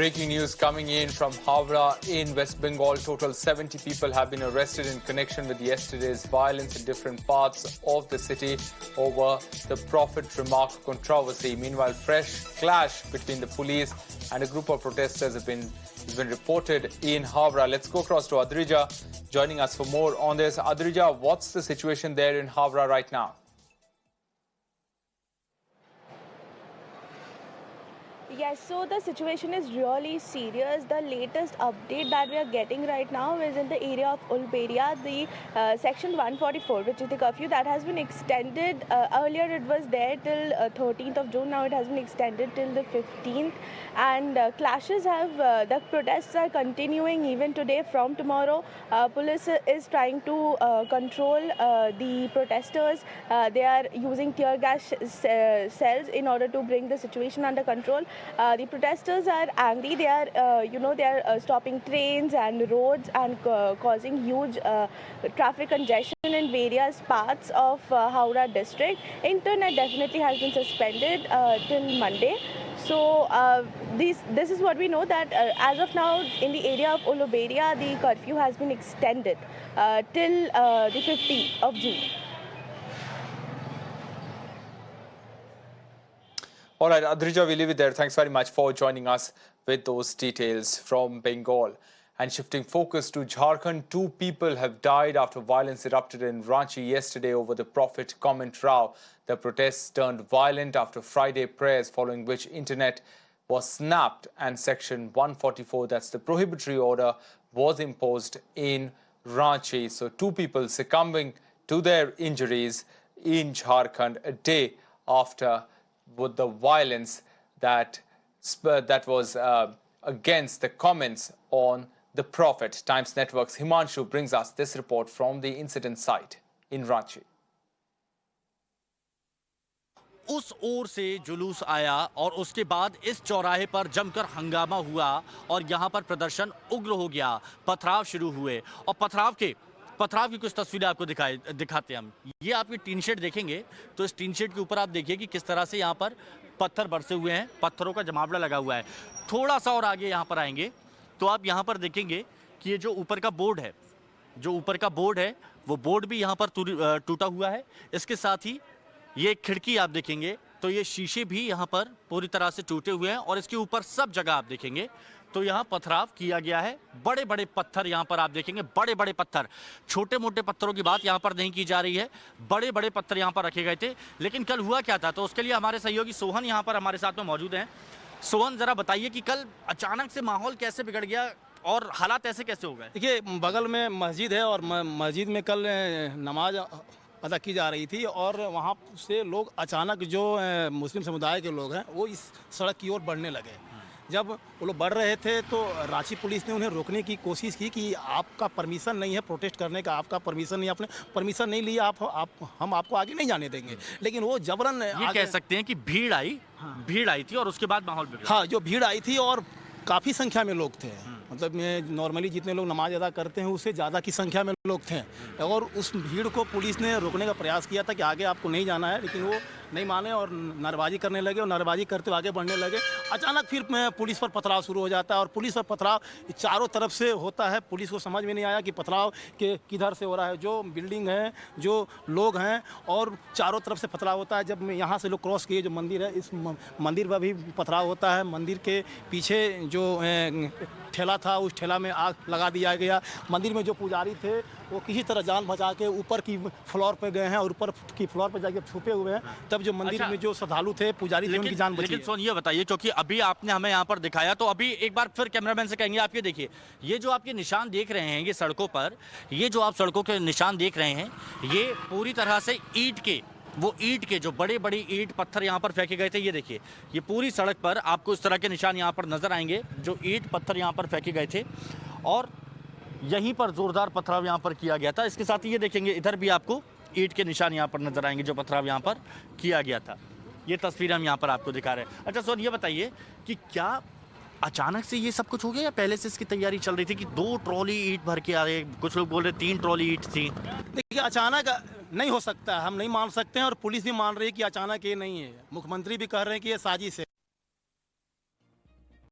Breaking news coming in from Howrah in West Bengal. Total 70 people have been arrested in connection with yesterday's violence in different parts of the city over the Prophet remark controversy. Meanwhile, fresh clash between the police and a group of protesters has been reported in Howrah. Let's go across to Adrija joining us for more on this. Adrija, what's the situation there in Howrah right now? Yes, so the situation is really serious. The latest update that we are getting right now is in the area of Ulberia, the section 144, which is the curfew that has been extended. Earlier it was there till 13th of June. Now it has been extended till the 15th. And clashes have, the protests are continuing even today. From tomorrow, police is trying to control the protesters. They are using tear gas cells in order to bring the situation under control. The protesters are angry. They are, they are stopping trains and roads and causing huge traffic congestion in various parts of Howrah district. Internet definitely has been suspended till Monday. So this is what we know, that as of now in the area of Ulberia, the curfew has been extended till the 15th of June. All right, Adrija, we leave it there. Thanks very much for joining us with those details from Bengal. And shifting focus to Jharkhand, 2 people have died after violence erupted in Ranchi yesterday over the Prophet comment row. The protests turned violent after Friday prayers, following which internet was snapped and Section 144, that's the prohibitory order, was imposed in Ranchi. So 2 people succumbing to their injuries in Jharkhand a day after with the violence that was against the comments on the Prophet. Times Network's Himanshu brings us this report from the incident site in Ranchi. उस ओर से जुलूस आया और उसके बाद इस चौराहे पर जमकर हंगामा हुआ और यहाँ पर प्रदर्शन उग्र हो गया। पथराव शुरू हुए और पथराव की कुछ तस्वीरें आपको दिखाते हैं हम। ये आपकी टीन शेड देखेंगे तो इस टीन शेड के ऊपर आप देखिए कि किस तरह से यहाँ पर पत्थर बरसे हुए हैं, पत्थरों का जमावड़ा लगा हुआ है। थोड़ा सा और आगे यहाँ पर आएंगे तो आप यहाँ पर देखेंगे कि ये जो ऊपर का बोर्ड है, वो बोर्ड भी यहाँ पर टूटा हुआ है। इसके साथ ही ये खिड़की आप देखेंगे तो ये शीशे भी यहाँ पर पूरी तरह से टूटे हुए हैं और इसके ऊपर सब जगह आप देखेंगे तो यहाँ पथराव किया गया है। बड़े बड़े पत्थर यहाँ पर आप देखेंगे, बड़े बड़े पत्थर, छोटे मोटे पत्थरों की बात यहाँ पर नहीं की जा रही है। बड़े बड़े पत्थर यहाँ पर रखे गए थे। लेकिन कल हुआ क्या था, तो उसके लिए हमारे सहयोगी सोहन यहाँ पर हमारे साथ में मौजूद हैं। सोहन, जरा बताइए कि कल अचानक से माहौल कैसे बिगड़ गया और हालात ऐसे कैसे हो गए? देखिए, बगल में मस्जिद है और मस्जिद में कल नमाज अदा की जा रही थी और वहाँ से लोग अचानक, जो मुस्लिम समुदाय के लोग हैं, वो इस सड़क की ओर बढ़ने लगे। जब वो लोग बढ़ रहे थे तो रांची पुलिस ने उन्हें रोकने की कोशिश की कि आपका परमिशन नहीं है प्रोटेस्ट करने का, आपका परमिशन नहीं, आपने परमिशन नहीं लिया, हम आपको आगे नहीं जाने देंगे। लेकिन वो जबरन ये कह सकते हैं कि भीड़ आई थी और उसके बाद माहौल बिगड़ा। हाँ, जो भीड़ आई थी और काफ़ी संख्या में लोग थे। मतलब नॉर्मली जितने लोग नमाज अदा करते हैं उससे ज़्यादा की संख्या में लोग थे और उस भीड़ को पुलिस ने रोकने का प्रयास किया था कि आगे आपको नहीं जाना है, लेकिन वो नहीं माने और नारेबाजी करने लगे और नारेबाजी करते हुए आगे बढ़ने लगे। अचानक फिर पुलिस पर पथराव शुरू हो जाता है और पुलिस पर पथराव चारों तरफ से होता है। पुलिस को समझ में नहीं आया कि पथराव किधर से हो रहा है। जो बिल्डिंग है, जो लोग हैं, और चारों तरफ से पथराव होता है। जब यहाँ से लोग क्रॉस किए, जो मंदिर है, इस मंदिर पर भी पथराव होता है। मंदिर के पीछे जो ठेला था, उस ठेला में आग लगा दिया गया। मंदिर में जो पुजारी थे वो किसी तरह जान बचा के ऊपर की फ्लोर पे गए हैं और ऊपर की फ्लोर पे जाके छुपे हुए हैं। तब जो मंदिर में जो श्रद्धालु थे, पुजारी थे, उनकी जान बची। लेकिन सोन, ये बताइए, क्योंकि अभी आपने हमें यहाँ पर दिखाया, तो अभी एक बार फिर कैमरामैन से कहेंगे, आप ये देखिए, ये जो आपके निशान देख रहे हैं, ये सड़कों पर, ये जो आप सड़कों के निशान देख रहे हैं, ये पूरी तरह से ईंट के जो बड़े बड़े ईंट पत्थर यहाँ पर फेंके गए थे। ये देखिए, ये पूरी सड़क पर आपको इस तरह के निशान यहाँ पर नजर आएंगे, जो ईंट पत्थर यहाँ पर फेंके गए थे और यहीं पर जोरदार पथराव यहाँ पर किया गया था। इसके साथ ही ये देखेंगे, इधर भी आपको ईंट के निशान यहाँ पर नजर आएंगे, जो पथराव यहाँ पर किया गया था। ये तस्वीर हम यहाँ पर आपको दिखा रहे हैं। अच्छा सोन, ये बताइए कि क्या अचानक से ये सब कुछ हो गया या पहले से इसकी तैयारी चल रही थी कि 2 ट्रॉली ईंट भर के आ रहे, कुछ लोग बोल रहे 3 ट्रॉली ईंट थी? देखिए, अचानक नहीं हो सकता, हम नहीं मान सकते हैं और पुलिस भी मान रही है कि अचानक ये नहीं है। मुख्यमंत्री भी कह रहे हैं कि ये साजिश है।